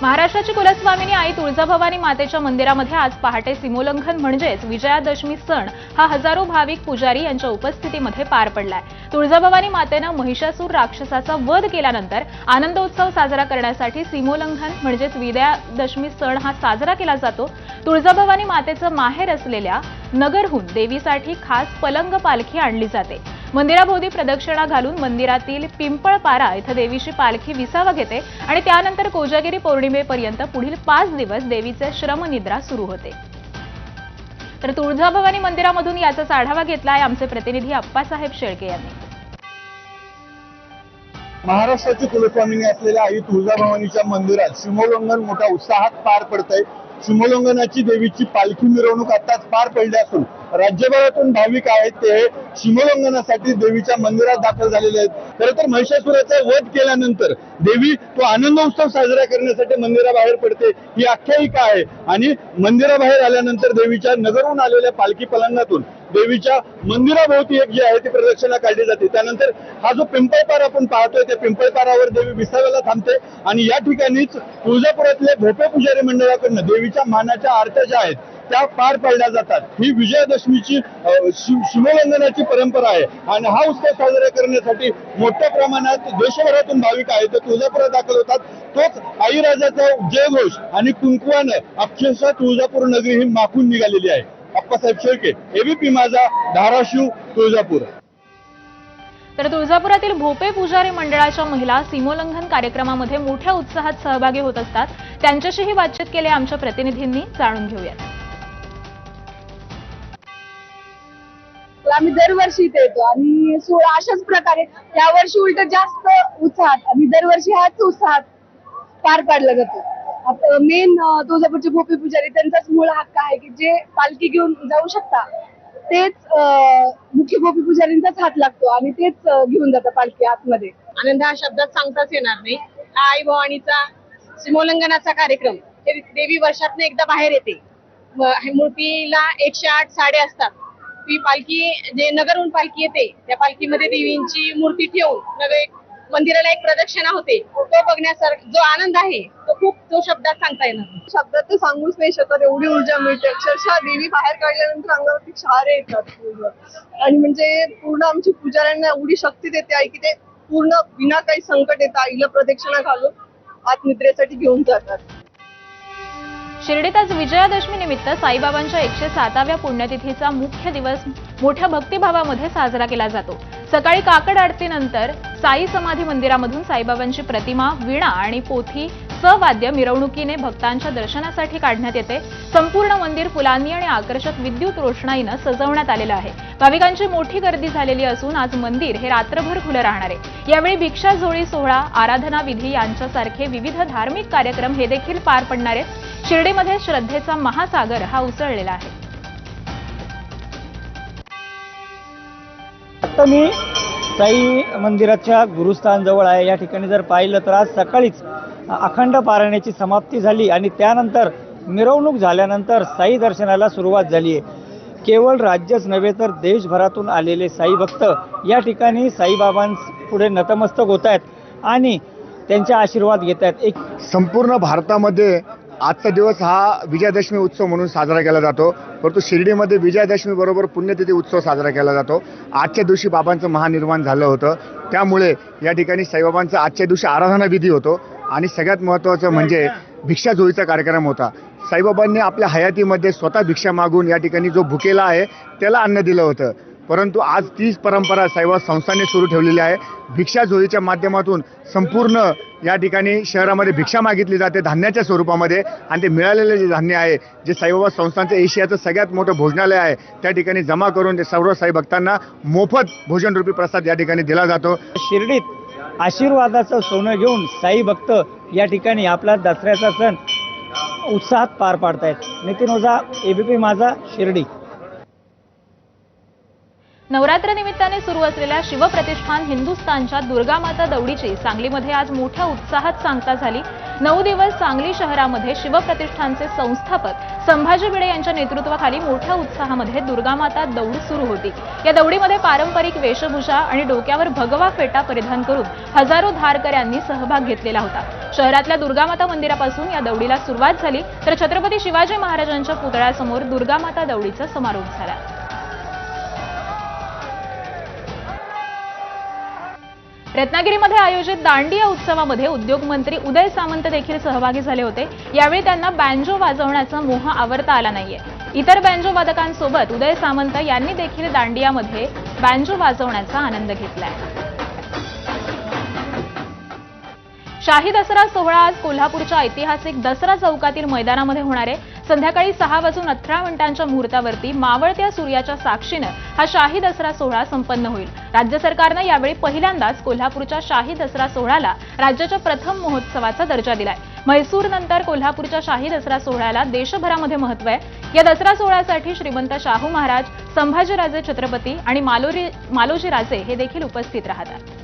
महाराष्ट्राची कुलस्वामिनी आई तुळजाभवानी मातेच्या मंदिरामध्ये आज पहाटे सीमोल्लंघन म्हणजेच विजयादशमी सण हा हजारो भाविक पुजारी यांच्या उपस्थितीमध्ये पार पडलाय। तुळजाभवानी मातेने महिषासूर राक्षसाचा वध केल्यानंतर आनंदोत्सव साजरा करण्यासाठी सीमोल्लंघन म्हणजेच विजयादशमी सण हा साजरा केला जातो। तुळजाभवानी मातेचं माहेर असलेल्या नगरहून देवीसाठी खास पलंग पालखी आणली जाते। मंदिराभोवती प्रदक्षिणा घालून मंदिरातील पिंपळपारा इथं देवीची पालखी विसावा घेते आणि त्यानंतर कोजागिरी पौर्णिमेपर्यंत पुढील 5 दिवस देवीचे श्रमनिद्रा सुरू होते। तर तुळजाभवानी मंदिरामधून याचाच आढावा घेतलाय आमचे प्रतिनिधी अप्पासाहेब शेळके यांनी। महाराष्ट्राची कुलस्वामिनी असलेल्या आई तुळजाभवानीच्या मंदिरात सीमोल्लंघन मोठ्या उत्साहात पार पडतंय। सीमोल्लंघनाची देवीची पालखी मिरवणूक आताच पार पडली असून राज्यभरातून भाविक आहेत ते सीमोल्लंघनासाठी देवीच्या मंदिरात दाखल झालेले आहेत। खरं तर महिषासुराचा वध केल्यानंतर देवी तो आनंदोत्सव साजरा करण्यासाठी मंदिराबाहेर पडते ही आख्यायिका आहे आणि मंदिराबाहेर आल्यानंतर देवीच्या नगरहून आलेल्या पालखी पलंगातून देवीच्या मंदिराभोवती एक जी आहे ती प्रदक्षिणा काढली जाते। त्यानंतर हा जो पिंपळपार आपण पाहतोय त्या पिंपळपारावर देवी विसाव्याला थांबते आणि या ठिकाणीच तुळजापुरातल्या भोपे पुजारी मंडळाकडून देवीच्या मानाच्या आरत्या ज्या आहेत त्या पार पाडल्या जातात। ही विजयादशमीची सीमोल्लंघनाची परंपरा आहे आणि हा उत्सव साजरा करण्यासाठी मोठ्या प्रमाणात देशभरातून भाविक आहेत ते तुळजापुरात दाखल होतात। तोच आई राजाचा जयघोष आणि कुंकवानं अक्षरशः तुळजापूर नगरी ही माखून निघालेली आहे। अप्पासाहेब शेळके, एबीपी माझा, धाराशिव, तुळजापूर। तर तुळजापुरातील भोपे पुजारी मंडळाच्या महिला सीमोल्लंघन कार्यक्रमामध्ये मोठ्या उत्साहात सहभागी होत असतात। त्यांच्याशीही बातचीत केली आमच्या प्रतिनिधींनी, जाणून घेऊयात। आम्ही दरवर्षी इथे येतो आणि सोहळा अशाच प्रकारे यावर्षी उलट जास्त उत्साहात आणि दरवर्षी हाच उत्साहात पार पाडला जातो। मेन तुळजापूरचे भोपे पुजारी त्यांचाच मूळ हक्क आहे की जे पालखी घेऊन जाऊ शकता तेच मुख्य भोपे पुजारींचाच हात लागतो आणि तेच घेऊन जातात पालखी आतमध्ये। आनंद हा शब्दात सांगताच येणार नाही। आई भवानीचा सीमोल्लंघनाचा कार्यक्रम देवी वर्षातून एकदा बाहेर येते। मूर्तीला 108 साडे असतात। ती पालखी जे नगरहून पालखी येते त्या पालखीमध्ये देवींची मूर्ती ठेवून मंदिराला एक प्रदक्षिणा होते। तो बघण्यासारखा जो आनंद आहे तो शब्दात सांगता येणार। शब्दात तर सांगूच नाही शकत, एवढी ऊर्जा मिळते। अक्षरशः देवी बाहेर काढल्यानंतर अंगावरती क्षार येतात आणि म्हणजे पूर्ण आमच्या पुजाऱ्यांना एवढी शक्ती देते आई की ते पूर्ण विना काही संकट येतं आईला प्रदक्षिणा घालून आत्मनिद्रेसाठी घेऊन जातात। शिर्डीत आज विजयादशमी निमित्त साईबाबांच्या 107व्या पुण्यतिथीचा मुख्य दिवस मोठ्या भक्तिभावामध्ये साजरा केला जातो। सकाळी काकड आरतीनंतर साई समाधी मंदिरामधून साईबाबांची प्रतिमा, वीणा आणि पोथी सवाद्य मिरवणुकीने भक्तांच्या दर्शनासाठी काढण्यात येते। संपूर्ण मंदिर फुलांनी आणि आकर्षक विद्युत रोषणाईने सजवण्यात आलेलं आहे। भाविकांची मोठी गर्दी झालेली असून आज मंदिर हे रात्रभर खुलं राहणार आहे। यावेळी भिक्षा झोळी सोहळा, आराधना विधी यांच्यासारखे विविध धार्मिक कार्यक्रम हे देखील पार पडणार आहेत। शिर्डीमध्ये श्रद्धेचा महासागर हा उसळलेला आहे। आता मी साई मंदिराच्या गुरुस्थान जवळ आहे। या ठिकाणी जर पाहिलं तर आज सकाळीच अखंड पारायणाची समाप्ती झाली आणि त्यानंतर मिरवणूक झाल्यानंतर साई दर्शनाला सुरुवात झाली आहे। केवळ राज्यच नव्हे तर देशभरातून आलेले साई भक्त या ठिकाणी साईबाबांपुढे नतमस्तक होत आहेत आणि त्यांचे आशीर्वाद घेत आहेत। एक संपूर्ण भारतामध्ये आजचा दिवस हा विजयादशमी उत्सव म्हणून साजरा केला जातो, परंतु शिर्डीमध्ये विजयादशमी बरोबर पुण्यतिथी उत्सव साजरा केला जातो। आजच्या दिवशी बाबांचं महानिर्वाण झालं होतं, त्यामुळे या ठिकाणी साईबाबांचा आजच्या दिवशी आराधना विधी होतो आणि सगळ्यात महत्त्वाचं म्हणजे भिक्षा झोळीचा कार्यक्रम होता। साईबाबांनी आपल्या हयातीमध्ये स्वतः भिक्षा मागून या ठिकाणी जो भुकेला आहे त्याला अन्न दिलं होतं, परंतु आज तीच परंपरा साईबाबा संस्थांनी सुरू ठेवलेली आहे। भिक्षा झोळीच्या माध्यमातून संपूर्ण या ठिकाणी शहरामध्ये भिक्षा मागितली जाते धान्याच्या स्वरूपामध्ये आणि ते मिळालेले जे धान्य आहे जे साईबाबा संस्थांचं एशियाचं सगळ्यात मोठं भोजनालय आहे त्या ठिकाणी जमा करून ते सर्व साई भक्तांना मोफत भोजनरूपी प्रसाद या ठिकाणी दिला जातो। शिर्डीत आशीर्वादाचं सोनं घेऊन साई भक्त या ठिकाणी आपला दसऱ्याचा सण उत्साहात पार पाडतायत। नितीन ओझा, एबीपी माझा, शिर्डी। नवरात्र निमित्ताने सुरू असलेल्या शिवप्रतिष्ठान हिंदुस्थानच्या दुर्गामाता दौडीची सांगलीमध्ये आज मोठ्या उत्साहात सांगता झाली। 9 दिवस सांगली शहरामध्ये शिवप्रतिष्ठानचे संस्थापक संभाजी भिडे यांच्या नेतृत्वाखाली मोठ्या उत्साहामध्ये दुर्गामाता दौड सुरू होती। या दौडीमध्ये पारंपरिक वेशभूषा आणि डोक्यावर भगवा फेटा परिधान करून हजारो धारकऱ्यांनी सहभाग घेतलेला होता। शहरातल्या दुर्गामाता मंदिरापासून या दौडीला सुरुवात झाली तर छत्रपती शिवाजी महाराजांच्या पुतळ्यासमोर दुर्गामाता दौडीचा समारोप झाला। रत्नागिरीमध्ये आयोजित दांडिया उत्सवामध्ये उद्योग मंत्री उदय सामंत देखील सहभागी झाले होते। यावेळी त्यांना बँजो वाजवण्याचा मोह आवरता आला नाहीये। इतर बँजो वादकांसोबत उदय सामंत यांनी देखील दांडियामध्ये बँजो वाजवण्याचा आनंद घेतलाय। शाही दसरा सोहळा आज कोल्हापूरच्या ऐतिहासिक दसरा चौकातील मैदानामध्ये होणार आहे। संध्याकाळी 6:18 मुहूर्तावरती मावळत्या सूर्याच्या साक्षीनं हा शाही दसरा सोहळा संपन्न होईल। राज्य सरकारनं यावेळी पहिल्यांदाच कोल्हापूरच्या शाही दसरा सोहळ्याला राज्याच्या प्रथम महोत्सवाचा दर्जा दिलाय। म्हैसूरनंतर कोल्हापूरच्या शाही दसरा सोहळ्याला देशभरामध्ये महत्त्व आहे। या दसरा सोहळ्यासाठी श्रीमंत शाहू महाराज, संभाजीराजे छत्रपती आणि मालोजीराजे हे देखील उपस्थित राहतात।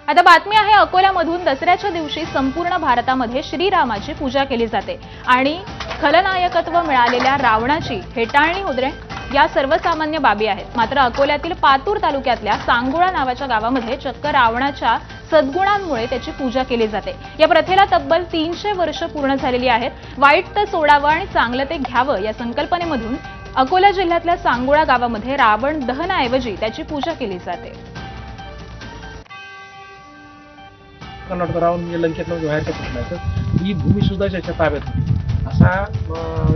आता बातमी आहे अकोल्यामधून दसऱ्याच्या दिवशी संपूर्ण भारतामध्ये श्रीरामाची पूजा केली जाते आणि खलनायकत्व मिळालेल्या रावणाची हेटाळणी होणे या सर्वसामान्य बाबी आहेत। मात्र अकोल्यातील पातूर तालुक्यातल्या सांगोळा नावाच्या गावामध्ये चक्क रावणाच्या सद्गुणांमुळे त्याची पूजा केली जाते। या प्रथेला तब्बल 300 वर्ष पूर्ण झालेली आहेत। वाईट ते सोडावं आणि चांगलं ते घ्यावं या संकल्पनेमधून अकोला जिल्ह्यातल्या सांगोळा गावामध्ये रावण दहनाऐवजी त्याची पूजा केली जाते। राहून लंकेतनं बाहेर सुटला तर ही भूमी सुद्धा त्याच्या ताब्यात होती। असा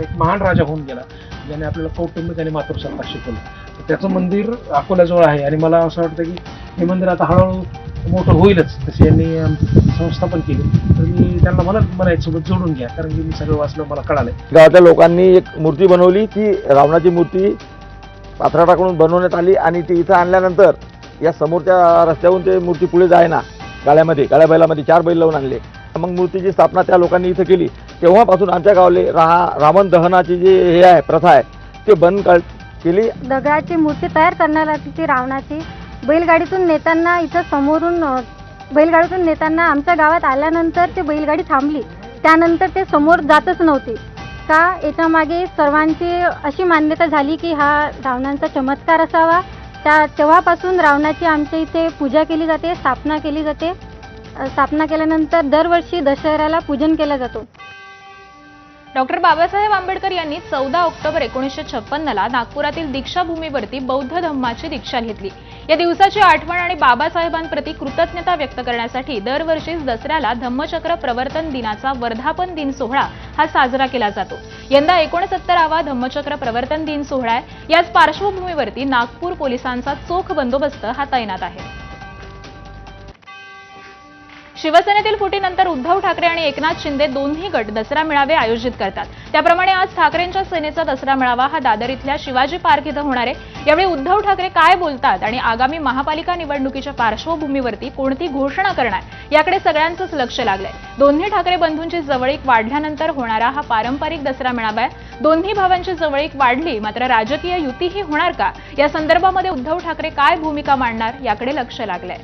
एक महान राजा होऊन गेला ज्याने आपल्याला कौटुंबिक आणि मातृसत्ता शिकवलं। तर त्याचं मंदिर अकोल्याजवळ आहे आणि मला असं वाटतं की हे मंदिर आता हळूहळू मोठं होईलच। तसे यांनी संस्थापन केली तर मी त्यांना मला याच्यासोबत जोडून घ्या, कारण की मी सगळं वाचलं, मला कळालंय। गावातल्या लोकांनी एक मूर्ती बनवली, ती रावणाची मूर्ती पाथरा टाकून बनवण्यात आली आणि ती इथं आणल्यानंतर या समोरच्या रस्त्यावरून ते मूर्ती पुढे जायना गाड्या बैलामध्ये 4 बैल लावून आणले। मग मूर्तीची स्थापना त्या लोकांनी इथं केली। तेव्हापासून आमच्या गावले रावण दहनाची जी हे आहे प्रथा आहे ते बंद केली। दगडाची मूर्ती तयार करण्याला ती रावणाची बैलगाडीतून नेताना इथं समोरून बैलगाडीतून नेताना आमच्या गावात आल्यानंतर ते बैलगाडी थांबली। त्यानंतर ते समोर जातच नव्हते का याच्यामागे सर्वांची अशी मान्यता झाली की हा रावणाचा चमत्कार असावा। तेव्हापासून रावणाची आमच्या इथे पूजा केली जाते, स्थापना केली जाते। स्थापना केल्यानंतर दरवर्षी दसऱ्याला पूजन केलं जातो। डॉक्टर बाबासाहेब आंबेडकर यांनी 14 ऑक्टोबर 1956ला नागपुरातील दीक्षाभूमीवरती बौद्ध धम्माची दीक्षा घेतली। या दिवसाची आठवण आणि बाबासाहेबांप्रती कृतज्ञता व्यक्त करण्यासाठी दरवर्षीच दसऱ्याला धम्मचक्र प्रवर्तन दिनाचा वर्धापन दिन सोहळा हा साजरा केला जातो। यंदा 69वा धम्मचक्र प्रवर्तन दिन सोहळा आहे। याच पार्श्वभूमीवरती नागपूर पोलिसांचा चोख बंदोबस्त हा तैनात आहे। शिवसेनेतील फुटीनंतर उद्धव ठाकरे आणि एकनाथ शिंदे दोन्ही गट दसरा मेळावे आयोजित करतात। त्याप्रमाणे आज ठाकरेंच्या सेनेचा दसरा मेळावा हा दादर इथल्या शिवाजी पार्क इथं होणार आहे। यावेळी उद्धव ठाकरे काय बोलतात आणि आगामी महापालिका निवडणुकीच्या पार्श्वभूमीवरती कोणती घोषणा करणार याकडे सगळ्यांचंच लक्ष लागलंय। दोन्ही ठाकरे बंधूंची जवळीक वाढल्यानंतर होणारा हा पारंपरिक दसरा मेळावा आहे। दोन्ही भावांची जवळीक वाढली मात्र राजकीय युतीही होणार का या संदर्भामध्ये उद्धव ठाकरे काय भूमिका मांडणार याकडे लक्ष लागलंय।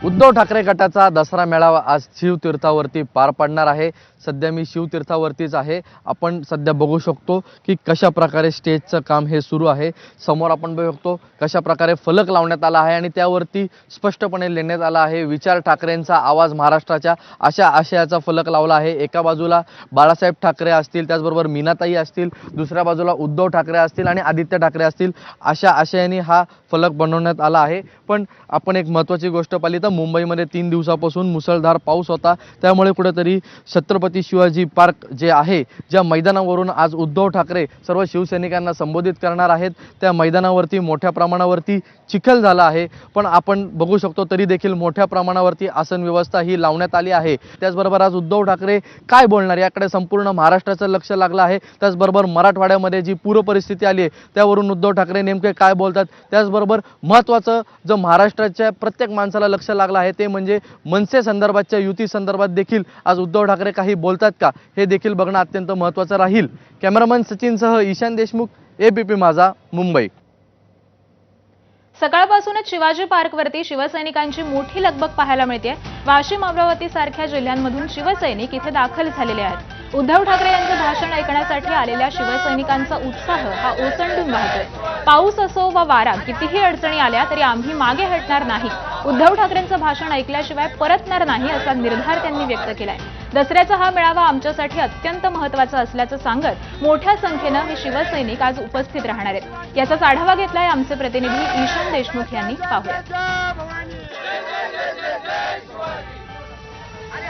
उद्धव ठाकरे गटाचा दसरा मेळावा आज शिवतीर्थावरती पार पडणार आहे। सध्या मी शिवतीर्थावरतीच आहे। आपण सध्या बघू शकतो की कशा प्रकारे स्टेजचं काम हे सुरू आहे। समोर आपण बघू शकतो कशा प्रकारे फलक लावण्यात आला आहे आणि त्यावरती स्पष्टपणे लिहिण्यात आला आहे विचार ठाकरेंचा आवाज महाराष्ट्राच्या, अशा आशयाचा फलक लावला आहे। एका बाजूला बाळासाहेब ठाकरे असतील, त्याचबरोबर मीनाताई असतील, दुसऱ्या बाजूला उद्धव ठाकरे असतील आणि आदित्य ठाकरे असतील, अशा आशयाने हा फलक बनवण्यात आला आहे। पण आपण एक महत्त्वाची गोष्ट पाहिली तर मुंबईमध्ये 3 दिवसापासून मुसळधार पाऊस होता, त्यामुळे कुठेतरी छत्रपती शिवाजी पार्क जे आहे, ज्या मैदानावरून आज उद्धव ठाकरे सर्व शिवसैनिकांना संबोधित करणार आहेत, त्या मैदानावरती मोठ्या प्रमाणावरती चिखल झाला आहे। पण आपण बघू शकतो तरी देखील मोठ्या प्रमाणावरती आसन व्यवस्था ही लावण्यात आली आहे। त्याचबरोबर आज उद्धव ठाकरे काय बोलणार याकडे संपूर्ण महाराष्ट्राचं लक्ष लागलं आहे। त्याचबरोबर मराठवाड्यामध्ये जी पूर परिस्थिती आली आहे त्यावरून उद्धव ठाकरे नेमके काय बोलतात, त्याचबरोबर महत्त्वाचं जो महाराष्ट्राच्या प्रत्येक माणसाला लक्ष लागलं आहे ते म्हणजे मनसे संदर्भातच्या युती संदर्भात देखील आज उद्धव ठाकरे काही बोलतात का हे देखील बघणं अत्यंत महत्त्वाचं राहील। कॅमेरामन सचिनसह ईशान देशमुख, ABP माझा, मुंबई। सकाळपासूनच शिवाजी पार्कवरती शिवसैनिकांची मोठी लगबग पाहायला मिळते. वाशिम, अमरावती सारख्या जिल्ह्यांमधून शिवसैनिक इथे दाखल झालेले आहेत. उद्धव ठाकरे यांचं भाषण ऐकण्यासाठी आलेल्या शिवसैनिकांचा उत्साह हा ओसंडून वाहतोय. पाऊस असो वा वारा, कितीही अडचणी आल्या तरी आम्ही मागे हटणार नाही, उद्धव ठाकरेंचं भाषण ऐकल्याशिवाय परतणार नाही असा निर्धार त्यांनी व्यक्त केलाय. दसऱ्याचा हा मेळावा आमच्यासाठी अत्यंत महत्त्वाचा असल्याचं सांगत मोठ्या संख्येनं हे शिवसैनिक आज उपस्थित राहणार आहेत. याचाच आढावा घेतलाय आमचे प्रतिनिधी ईशान देशमुख यांनी. पाहूया.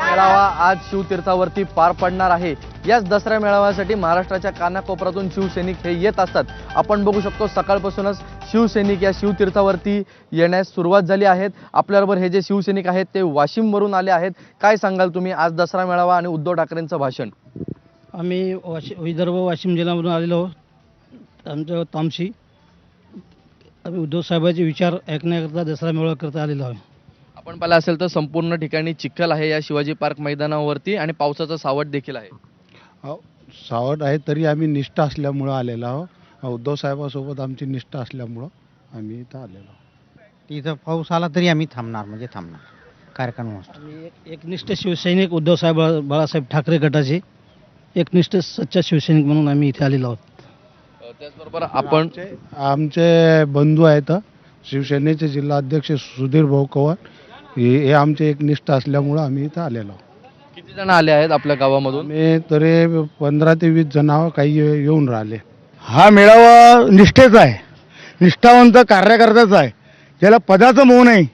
मेळावा आज शिवतीर्थावरती पार पडणार आहे. याच दसरा मेळाव्यासाठी महाराष्ट्राच्या कानाकोपऱ्यातून शिवसैनिक हे येत असतात. आपण बघू शकतो सकाळपासूनच शिवसैनिक या शिवतीर्थावरती येण्यास सुरुवात झाली आहेत. आपल्याबरोबर हे जे शिवसैनिक आहेत ते वाशिमवरून आले आहेत. काय सांगाल तुम्ही आज दसरा मेळावा आणि उद्धव ठाकरेंचं भाषण? आम्ही विदर्भ वाशिम जिल्ह्यामधून आलेलो आहोत. आमचं तामशी आम्ही उद्धव साहेबांचे विचार ऐकण्याकरता दसरा मेळावा करता आलेलो आहोत. आपण पाहिलं असेल तर संपूर्ण ठिकाणी चिखल आहे या शिवाजी पार्क मैदानावरती आणि पावसाचं सावट देखील आहे. सावट आहे तरी आम्ही निष्ठा असल्यामुळं आलेलो आहोत. उद्धव साहेबांसोबत आमची निष्ठा असल्यामुळं आम्ही इथं आलेलो आहोत. इथं पाऊस आला तरी आम्ही थांबणार कार्यक्रम. आम्ही एकनिष्ठ शिवसैनिक उद्धव साहेब बाळासाहेब ठाकरे गटाचे एकनिष्ठ सच्चा शिवसैनिक म्हणून आम्ही इथे आलेलो आहोत. त्याचबरोबर आपण आमचे बंधू आहेत शिवसेनेचे जिल्हा अध्यक्ष सुधीर भाऊ पवार, हे आमचे एकनिष्ठ असल्यामुळं आम्ही इथं आलेलो आहोत. किती जण आले आहेत आपल्या गावामधून? आम्ही तरी 15 ते 20 जण काही येऊन राहिले. हा मेळावा निष्ठेचा आहे, निष्ठावंत कार्यकर्त्याचा आहे. ज्याला पदाचं मोह नाही,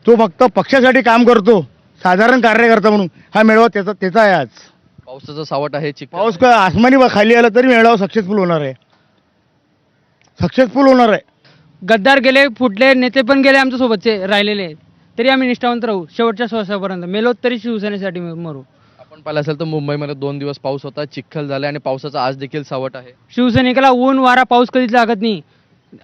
तो फक्त पक्षासाठी काम करतो, साधारण कार्यकर्ता म्हणून हा मेळावा त्याचा आहे. आज पावसाचं सावट आहे, पाऊस काय आसमानी खाली आला तरी मेळावा सक्सेसफुल होणार आहे, सक्सेसफुल होणार आहे. गद्दार गेले, फुटले, नेते पण गेले आमच्या सोबतचे राहिलेले, तरी आम्ही निष्ठावंत राहू शेवटच्या श्वासापर्यंत. मेलो तरी शिवसेनेसाठी मरू. आपण पाहिलं असेल तर मुंबईमध्ये 2 दिवस पाऊस होता, चिखल झाले आणि पावसाचा आज देखील सावट आहे. शिवसैनिकाला ऊन वारा पाऊस कधीच लागत नाही.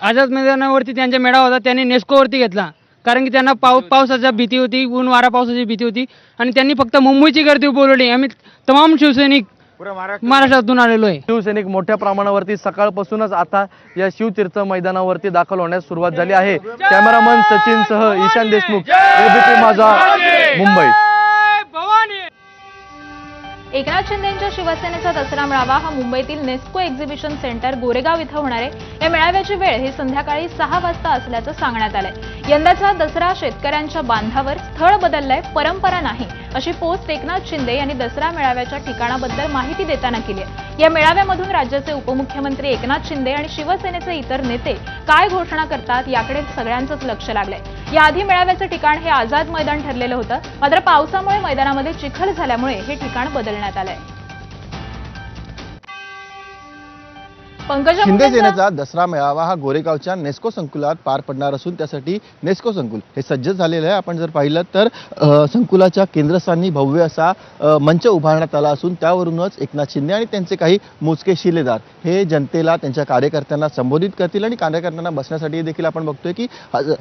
आझाद मैदानावरती त्यांचा मेळावा होता, त्यांनी नेस्कोवरती घेतला कारण की त्यांना पावसाची भीती होती, ऊन वारा पावसाची भीती होती आणि त्यांनी फक्त मुंबईची गर्दी बोलवली. आम्ही तमाम शिवसैनिक महाराष्ट्रातून आलेलो आहे. शिवसैनिक मोठ्या प्रमाणावरती सकाळपासूनच आता या शिवतीर्थ मैदानावरती दाखल होण्यास सुरुवात झाली आहे. कॅमेरामन सचिन सह ईशान देशमुख, एबीपी माझा, मुंबई. एकनाथ शिंदेंच्या शिवसेनेचा दसरा मेळावा हा मुंबईतील नेस्को एक्झिबिशन सेंटर गोरेगाव इथं होणार आहे. या मेळाव्याची वेळ ही संध्याकाळी 6 वाजता असल्याचं सांगण्यात आलंय. यंदाचा दसरा शेतकऱ्यांच्या बांधावर, स्थळ बदललंय, परंपरा नाही, अशी पोस्ट एकनाथ शिंदे यांनी दसरा मेळाव्याच्या ठिकाणाबद्दल माहिती देताना केली आहे. या मेळाव्यामधून राज्याचे उपमुख्यमंत्री एकनाथ शिंदे आणि शिवसेनेचे इतर नेते काय घोषणा करतात याकडे सगळ्यांचंच लक्ष लागलंय. याआधी मेळाव्याचं ठिकाण हे आझाद मैदान ठरलेलं होतं, मात्र पावसामुळे मैदानामध्ये चिखल झाल्यामुळे हे ठिकाण बदलण्यात आलंय. शिंदे सेनेचा दसरा मेळावा हा गोरेगावच्या नेस्को संकुलात पार पडणार असून त्यासाठी नेस्को संकुल हे सज्ज झालेलं आहे. आपण जर पाहिलं तर संकुलाच्या केंद्रस्थानी भव्य असा मंच उभारण्यात आला असून त्यावरूनच एकनाथ शिंदे आणि त्यांचे काही मोजके शिलेदार हे जनतेला, त्यांच्या कार्यकर्त्यांना संबोधित करतील आणि कार्यकर्त्यांना बसण्यासाठी देखील आपण बघतोय की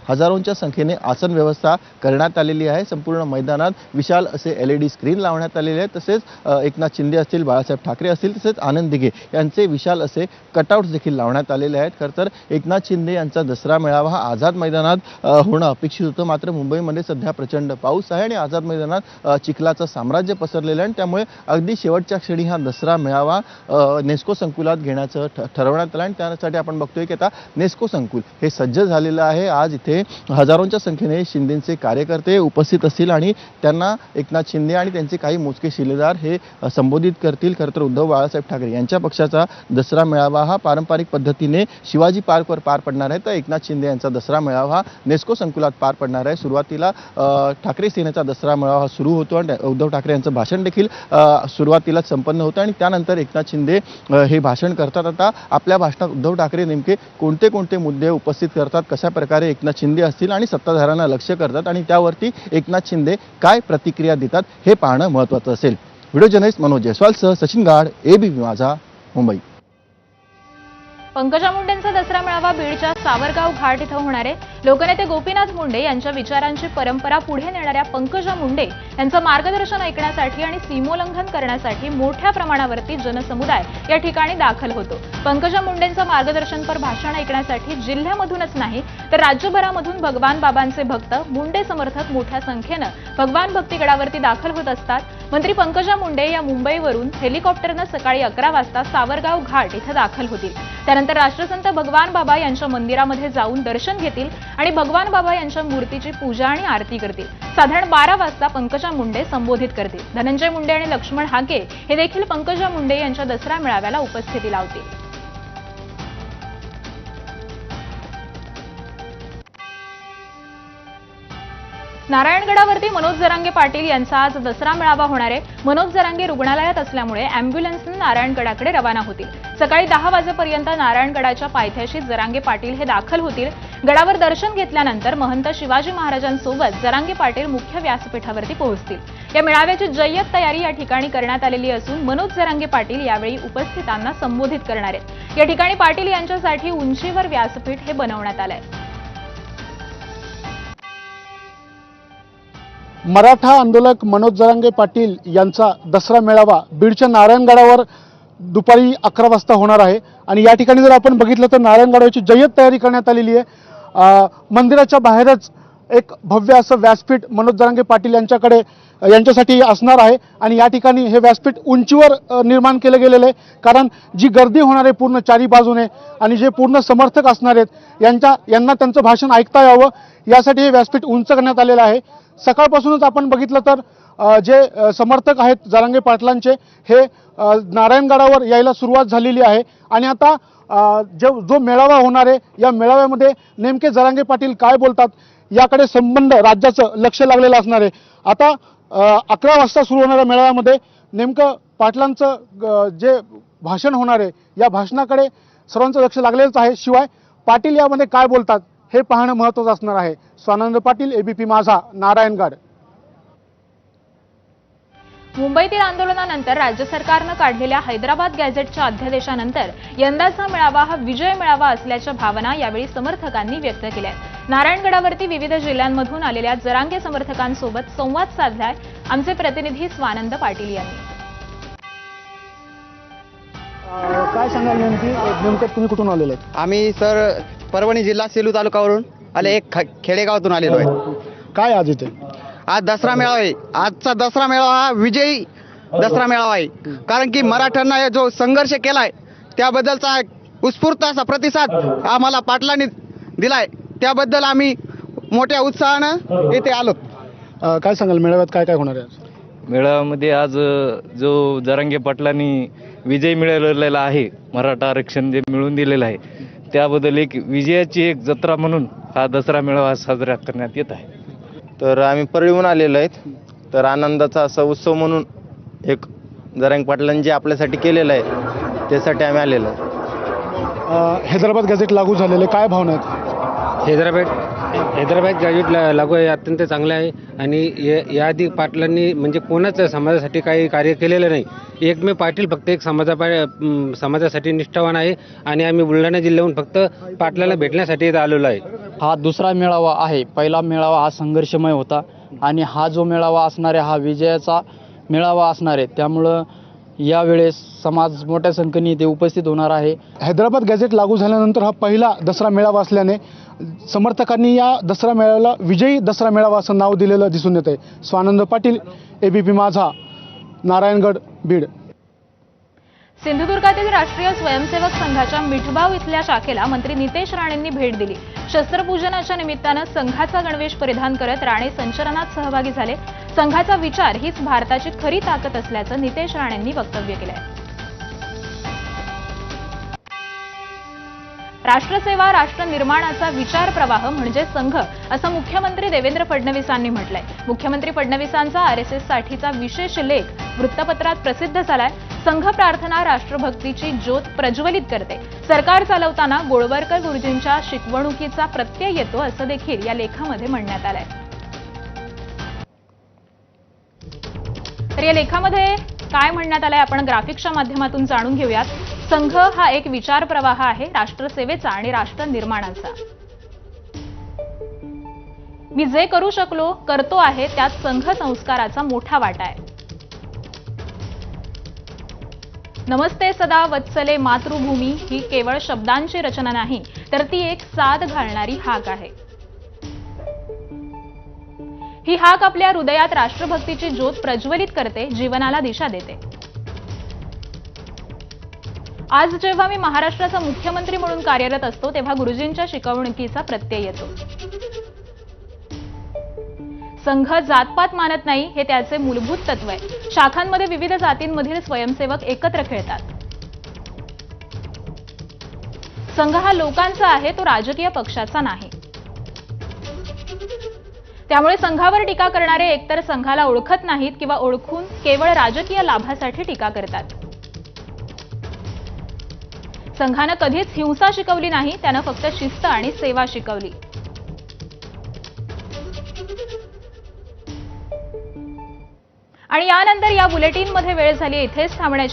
हजारोंच्या संख्येने आसन व्यवस्था करण्यात आलेली आहे. संपूर्ण मैदानात विशाल असे LED स्क्रीन लावण्यात आलेले आहेत. तसेच एकनाथ शिंदे असतील, बाळासाहेब ठाकरे असतील, तसेच आनंद दिघे यांचे विशाल असे कटआउट्स देखील लावण्यात आलेले आहेत. खरं तर एकनाथ शिंदे यांचा दसरा मेळावा हा आझाद मैदानात होणं अपेक्षित होतं, मात्र मुंबईमध्ये सध्या प्रचंड पाऊस आहे आणि आझाद मैदानात चिखलाचं साम्राज्य पसरलेलं आहे आणि त्यामुळे अगदी शेवटच्या क्षणी हा दसरा मेळावा नेस्को संकुलात घेण्याचं ठरवण्यात आलं आणि त्यासाठी आपण बघतोय की आता नेस्को संकुल हे सज्ज झालेलं आहे. आज इथे हजारोंच्या संख्येने शिंदेचे कार्यकर्ते उपस्थित असतील आणि त्यांना एकनाथ शिंदे आणि त्यांचे काही मोजके शिलेदार हे संबोधित करतील. खरं तर उद्धव बाळासाहेब ठाकरे यांच्या पक्षाचा दसरा मेळावा हा पारंपरिक पद्धतीने शिवाजी पार्कवर पार पडणार आहे, तर एकनाथ शिंदे यांचा दसरा मेळावा हा नेस्को संकुलात पार पडणार आहे. सुरुवातीला ठाकरे सेनेचा दसरा मेळावा सुरू होतो आणि उद्धव ठाकरे यांचं भाषण देखील सुरुवातीला संपन्न होतं आणि त्यानंतर एकनाथ शिंदे हे भाषण करतात. आता आपल्या भाषणात उद्धव ठाकरे नेमके कोणते कोणते मुद्दे उपस्थित करतात, कशा प्रकारे एकनाथ शिंदे असतील आणि सत्ताधाऱ्यांना लक्ष करतात आणि त्यावरती एकनाथ शिंदे काय प्रतिक्रिया देतात हे पाहणं महत्त्वाचं असेल. व्हिडिओ जर्नलिस्ट मनोज जयस्वालसह सचिन गाड, एबीपी माझा, मुंबई. पंकजा मुंडेंचा दसरा मेळावा बीडच्या सावरगाव घाट इथं होणार आहे. लोकनेते गोपीनाथ मुंडे यांच्या विचारांची परंपरा पुढे नेणाऱ्या पंकजा मुंडे यांचं मार्गदर्शन ऐकण्यासाठी आणि सीमोल्लंघन करण्यासाठी मोठ्या प्रमाणावरती जनसमुदाय या ठिकाणी दाखल होतो। पंकजा मुंडेंचं मार्गदर्शनपर भाषण ऐकण्यासाठी जिल्ह्यामधूनच नाही तर राज्यभरामधून भगवान बाबांचे भक्त, मुंडे समर्थक मोठ्या संख्येनं भगवान भक्तीगडावरती दाखल होत असतात। मंत्री पंकजा मुंडे या मुंबईवरून हेलिकॉप्टरनं सकाळी 11 वाजता सावरगाव घाट इथं दाखल होतील। त्यानंतर राष्ट्रसंत भगवान बाबा यांच्या मंदिरामध्ये जाऊन दर्शन घेतील आणि भगवान बाबा यांच्या मूर्तीची पूजा आणि आरती करतील। साधारण 12 वाजता पंकजा मुंडे संबोधित करतील। धनंजय मुंडे आणि लक्ष्मण हाके हे देखील पंकजा मुंडे यांच्या दसरा मेळाव्याला उपस्थिती लावतील। नारायणगडावरती मनोज जरांगे पाटील यांचा आज दसरा मेळावा होणार आहे। मनोज जरांगे रुग्णालयात असल्यामुळे अँब्युलन्सने नारायणगडाकडे रवाना होतील। सकाळी 10 वाजेपर्यंत नारायणगडाच्या पायथ्याशी जरांगे पाटील हे दाखल होतील। गडावर दर्शन घेतल्यानंतर महंत शिवाजी महाराजांसोबत जरांगे पाटील मुख्य व्यासपीठावरती पोहोचतील। या मेळाव्याची जय्यत तयारी या ठिकाणी करण्यात आलेली असून मनोज जरांगे पाटील यावेळी उपस्थितांना संबोधित करणार आहेत। या ठिकाणी पाटील यांच्यासाठी उंचीवर व्यासपीठ हे बनवण्यात आलंय। मराठा आंदोलक मनोज जरांगे पाटील यांचा दसरा मेळावा बीडच्या नारायणगडावर दुपारी 11 वाजता होणार आहे आणि या ठिकाणी जर आपण बघितलं तर नारायणगडाची जय्यत तयारी करण्यात आलेली आहे। मंदिराच्या बाहेरच एक भव्य असं व्यासपीठ मनोज जरांगे पाटील यांच्यासाठी असणार आहे आणि या ठिकाणी हे व्यासपीठ उंचीवर निर्माण केलं गेलेलं आहे, कारण जी गर्दी होणार आहे पूर्ण चारी बाजूने आणि जे पूर्ण समर्थक असणार आहेत यांना त्यांचं भाषण ऐकता यावं यासाठी हे व्यासपीठ उंच करण्यात आलेलं आहे। सकाळपासूनच आपण बघितलं तर जे समर्थक आहेत जरांगे पाटलांचे हे नारायणगडावर यायला सुरुवात झालेली आहे आणि आता जो मेळावा होणार आहे या मेळाव्यामध्ये नेमके जरांगे पाटील काय बोलतात याकडे संबंध राज्याचं लक्ष लागलेलं असणार आहे। आता 11 वाजता सुरू होणाऱ्या मेळाव्यामध्ये नेमकं पाटलांचं जे भाषण होणार आहे या भाषणाकडे सर्वांचं लक्ष लागलेलंच आहे। शिवाय पाटील यामध्ये काय बोलतात हे पाहणं महत्त्वाचं असणार आहे। स्वानंद पाटील, एबीपी माझा, नारायणगड। मुंबईतील आंदोलनानंतर राज्य सरकारनं काढलेल्या हैदराबाद गॅझेटच्या अध्यादेशानंतर यंदाचा मेळावा हा विजय मेळावा असल्याच्या भावना यावेळी समर्थकांनी व्यक्त केल्या आहेत। नारायणगडावरती विविध जिल्ह्यांमधून आलेल्या जरांगे समर्थकांसोबत संवाद साधलाय आमचे प्रतिनिधी स्वानंद पाटील यांनी। काय सांगाल नेमकं तुम्ही कुठून आलेले आहेत? आम्ही सर परभणी जिल्हा सेलू तालुक्यावरून एक खेडेगावातून आलेलो आहे। काय आज इथे? आज दसरा मेळावा आहे। आजचा दसरा मेळावा हा विजयी दसरा मेळावा आहे, कारण की मराठ्यांना जो संघर्ष केलाय त्याबद्दलचा उत्स्फूर्त असा प्रतिसाद आम्हाला पाटलांनी दिलाय, त्याबद्दल आम्ही मोठ्या उत्साहानं येथे आलो। काय सांगाल मेळाव्यात काय काय होणार आहे? मेळाव्यामध्ये आज जो जरांगे पाटलांनी विजय मिळवलेला आहे, मराठा आरक्षण जे मिळवून दिलेलं आहे त्याबद्दल एक विजयाची एक जत्रा म्हणून हा दसरा मेळावा साजरा करण्यात येत आहे। तर आम्ही परळीहून आलेलो आहेत, तर आनंदाचा असा उत्सव म्हणून एक जरांगे पाटलांनी जे आपल्यासाठी केलेलं आहे त्यासाठी आम्ही आलेलो आहे। हैदराबाद गॅझेट लागू झालेले काय भावना आहेत? हैदराबाद गॅझेट लागू आहे, अत्यंत चांगलं आहे आणि याआधी पाटलांनी म्हणजे कोणाच समाजासाठी काही कार्य केलेलं नाही। एकमेव पाटील फक्त एक समाजासाठी निष्ठावान आहे आणि आम्ही बुलढाणा जिल्ह्याहून फक्त पाटलाला भेटण्यासाठी इथं आलेलो आहे। हा दुसरा मेळावा आहे। पहिला मेळावा हा संघर्षमय होता आणि हा जो मेळावा असणार आहे हा विजयाचा मेळावा असणार आहे, त्यामुळं यावेळेस समाज मोठ्या संख्येने इथे उपस्थित होणार आहे। हैदराबाद गॅझेट लागू झाल्यानंतर हा पहिला दसरा मेळावा असल्याने समर्थकांनी या दसरा मेळाव्याला विजयी दसरा मेळावा असं नाव दिलेलं दिसून येत आहे। स्वानंद पाटील, एबीपी माझा, नारायणगड, बीड। सिंधुदुर्गातील राष्ट्रीय स्वयंसेवक संघाच्या मिठबाव इथल्या शाखेला मंत्री नितेश राणेंनी भेट दिली। शस्त्रपूजनाच्या निमित्तानं संघाचा गणवेश परिधान करत राणे संचलनात सहभागी झाले। संघाचा विचार हीच भारताची खरी ताकद असल्याचं नितेश राणेंनी वक्तव्य केलंय। राष्ट्रसेवा, राष्ट्र निर्माणाचा विचार प्रवाह म्हणजे संघ असं मुख्यमंत्री देवेंद्र फडणवीसांनी म्हटलंय। मुख्यमंत्री फडणवीसांचा आरएसएस साठीचा विशेष लेख वृत्तपत्रात प्रसिद्ध झालाय। संघ प्रार्थना राष्ट्रभक्तीची ज्योत प्रज्वलित करते। सरकार चालवताना गोळवलकर गुरुजींच्या शिकवणुकीचा प्रत्यय येतो असं देखील या लेखामध्ये म्हणण्यात आलंय। तर या लेखामध्ये काय म्हणण्यात आलंय आपण ग्राफिक्सच्या माध्यमातून जाणून घेऊयात। संघ हा एक विचार प्रवाह आहे राष्ट्रसेवेचा आणि राष्ट्र निर्माणाचा। मी जे करू शकलो करतो आहे, त्यात संघ संस्काराचा मोठा वाटा आहे. नमस्ते सदा वत्सले मातृभूमी ही केवळ शब्दांची रचना नाही, तर ती एक साद घालणारी हाक आहे. ही हाक आपल्या हृदयात राष्ट्रभक्तीची ज्योत प्रज्वलित करते, जीवनाला दिशा देते. आज जेव्हा मी महाराष्ट्राचा मुख्यमंत्री म्हणून कार्यरत असतो, तेव्हा गुरुजींच्या शिकवणुकीचा प्रत्यय येतो. संघ जातपात मानत नाही, हे त्याचे मूलभूत तत्व आहे. शाखांमध्ये विविध जातींमधील स्वयंसेवक एकत्र खेळतात. संघ हा लोकांचा आहे, तो राजकीय पक्षाचा नाही. त्यामुळे संघावर टीका करणारे एकतर संघाला ओळखत नाहीत किंवा ओळखून केवळ राजकीय लाभासाठी टीका करतात. संघानं कधीच हिंसा शिकवली नाही, त्यानं फक्त शिस्त आणि सेवा शिकवली. आणि यानंतर या बुलेटिनमध्ये वेळ झाली इथेच थांबण्याची.